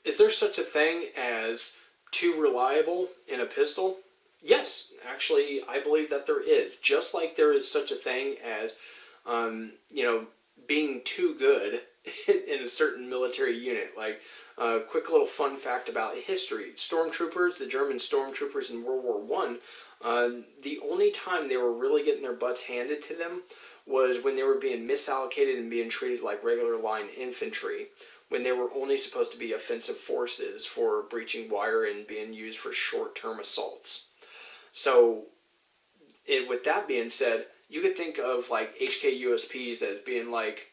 Is there such a thing as too reliable in a pistol? Yes, actually, I believe that there is. Just like there is such a thing as, you know, being too good in a certain military unit. Like, a quick little fun fact about history: stormtroopers, the German stormtroopers in World War One, the only time they were really getting their butts handed to them was when they were being misallocated and being treated like regular line infantry, when they were only supposed to be offensive forces for breaching wire and being used for short-term assaults. So, with that being said, you could think of like HK-USPs as being like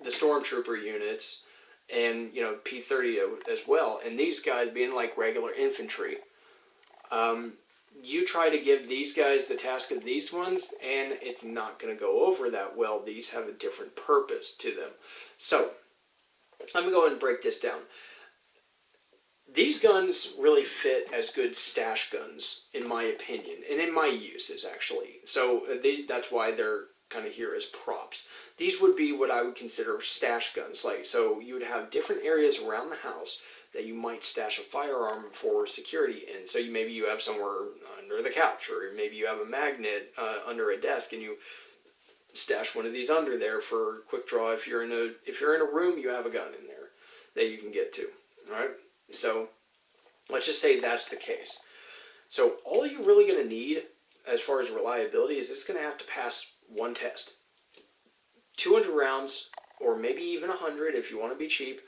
the stormtrooper units, and P-30 as well, and these guys being like regular infantry. Um, you try to give these guys the task of these ones, and it's not going to go over that well. These have a different purpose to them. So, I'm going to go ahead and break this down. These guns really fit as good stash guns, in my opinion, and in my uses, actually. So that's why they're kind of here as props. These would be what I would consider stash guns. Like, so you would have different areas around the house that you might stash a firearm for security in. So maybe you have somewhere under the couch, or maybe you have a magnet under a desk, and you stash one of these under there for quick draw. If you're in a room, you have a gun in there that you can get to. All right. So let's just say that's the case. So all you're really going to need as far as reliability is it's going to have to pass one test. 200 rounds, or maybe even 100 if you want to be cheap,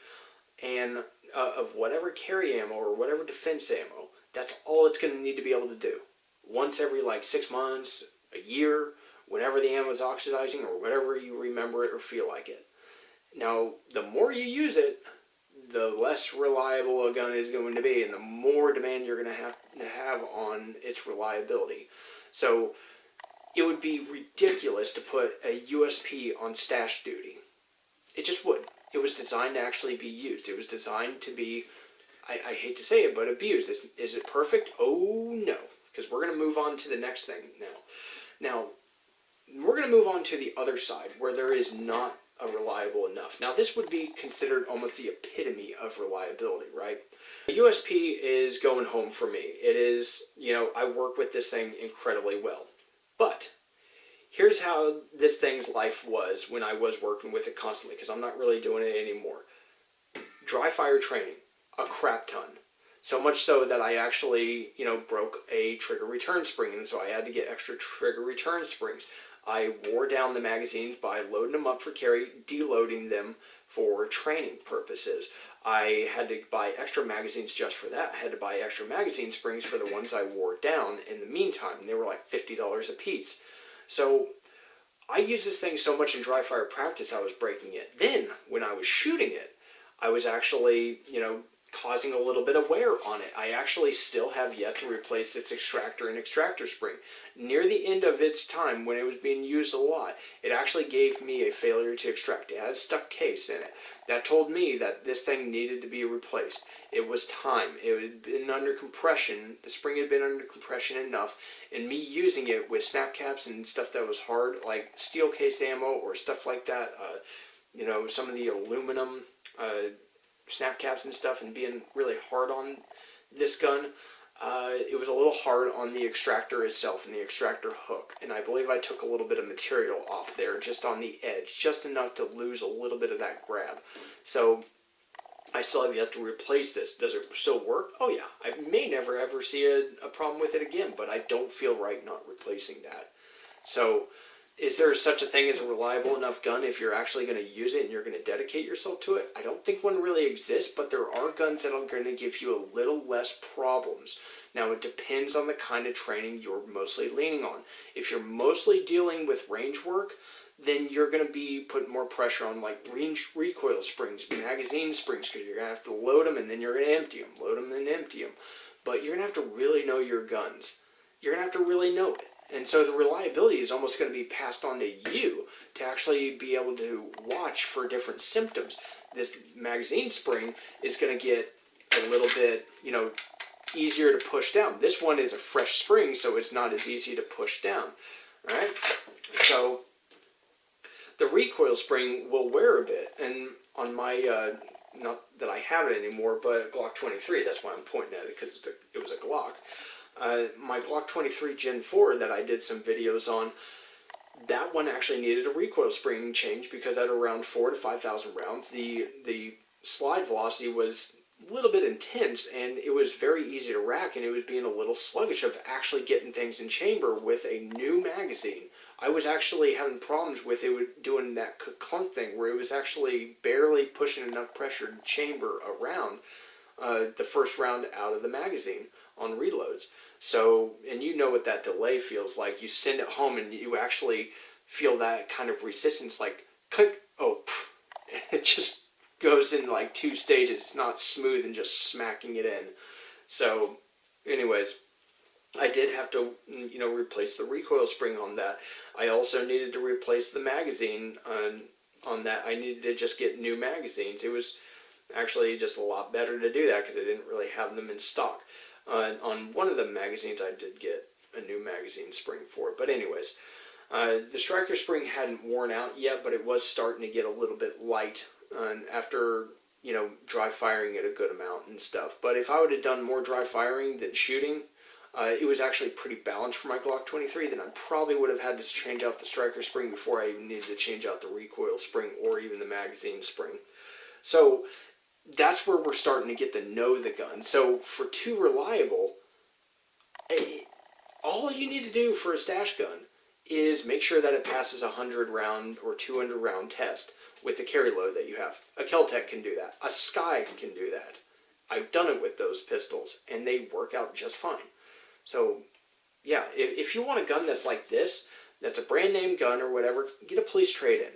and of whatever carry ammo or whatever defense ammo. That's all it's going to need to be able to do. Once every like 6 months, a year, whenever the ammo is oxidizing, or whatever you remember it or feel like it. Now, the more you use it, the less reliable a gun is going to be, and the more demand you're going to have on its reliability. So it would be ridiculous to put a USP on stash duty. It just would. It was designed to actually be used. It was designed to be, I hate to say it, but abused. Is it perfect? Oh no, because we're going to move on to the next thing now. Now, we're going to move on to the other side, where there is not a reliable enough. Now, this would be considered almost the epitome of reliability, right? A USP is going home for me. It is, I work with this thing incredibly well. But here's how this thing's life was when I was working with it constantly, because I'm not really doing it anymore. Dry fire training, a crap ton. So much so that I actually, broke a trigger return spring, and so I had to get extra trigger return springs. I wore down the magazines by loading them up for carry, deloading them for training purposes. I had to buy extra magazines just for that. I had to buy extra magazine springs for the ones I wore down in the meantime. They were like $50 a piece. So I used this thing so much in dry fire practice I was breaking it. Then, when I was shooting it, I was actually, causing a little bit of wear on it. I actually still have yet to replace its extractor and extractor spring. Near the end of its time, when it was being used a lot, it actually gave me a failure to extract. It had a stuck case in it. That told me that this thing needed to be replaced. It was time. It had been under compression. The spring had been under compression enough, and me using it with snap caps and stuff that was hard, like steel case ammo or stuff like that, some of the aluminum snap caps and stuff, and being really hard on this gun, it was a little hard on the extractor itself and the extractor hook, and I believe I took a little bit of material off there just on the edge, just enough to lose a little bit of that grab. So I still have yet to replace this. Does it still work? Oh yeah. I may never ever see a problem with it again, but I don't feel right not replacing that. So is there such a thing as a reliable enough gun if you're actually going to use it and you're going to dedicate yourself to it? I don't think one really exists, but there are guns that are going to give you a little less problems. Now, it depends on the kind of training you're mostly leaning on. If you're mostly dealing with range work, then you're going to be putting more pressure on like range recoil springs, magazine springs, because you're going to have to load them and then you're going to empty them, load them and empty them. But you're going to have to really know your guns. You're going to have to really know it. And so the reliability is almost going to be passed on to you to actually be able to watch for different symptoms. This magazine spring is going to get a little bit, easier to push down. This one is a fresh spring, so it's not as easy to push down. All right? So the recoil spring will wear a bit. And on my not that I have it anymore, but Glock 23. That's why I'm pointing at it, because it was a Glock. My Glock 23 Gen 4 that I did some videos on, that one actually needed a recoil spring change because at around 4,000 to 5,000 rounds, the slide velocity was a little bit intense, and it was very easy to rack, and it was being a little sluggish of actually getting things in chamber with a new magazine. I was actually having problems with it doing that clunk thing where it was actually barely pushing enough pressure to chamber around the first round out of the magazine on reloads. So, and you know what that delay feels like. You send it home and you actually feel that kind of resistance, like click, oh, it just goes in like 2 stages. It's not smooth and just smacking it in. So, anyways, I did have to, replace the recoil spring on that. I also needed to replace the magazine on that. I needed to just get new magazines. It was actually just a lot better to do that because I didn't really have them in stock. On one of the magazines, I did get a new magazine spring for it. But anyways, the striker spring hadn't worn out yet, but it was starting to get a little bit light after, dry firing it a good amount and stuff. But if I would have done more dry firing than shooting, it was actually pretty balanced for my Glock 23, then I probably would have had to change out the striker spring before I even needed to change out the recoil spring or even the magazine spring. So that's where we're starting to get to know the gun. So for Too Reliable, all you need to do for a stash gun is make sure that it passes a 100 round or 200 round test with the carry load that you have. A Kel-Tec can do that. A Sky can do that. I've done it with those pistols, and they work out just fine. So, yeah, if you want a gun that's like this, that's a brand name gun or whatever, get a police trade-in.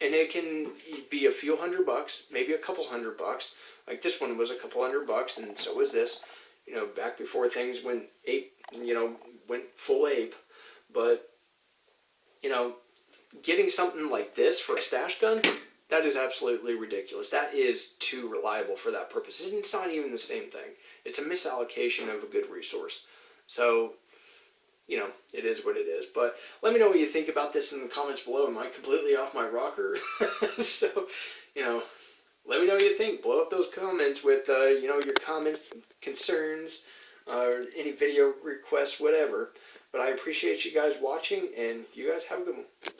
And it can be a few $100, maybe a couple $100. Like this one was a couple $100, and so was this. Back before things went ape, went full ape. But, getting something like this for a stash gun, that is absolutely ridiculous. That is too reliable for that purpose. And it's not even the same thing. It's a misallocation of a good resource. So, it is what it is. But let me know what you think about this in the comments below. Am I completely off my rocker? So, let me know what you think. Blow up those comments with, your comments, concerns, or any video requests, whatever. But I appreciate you guys watching, and you guys have a good one.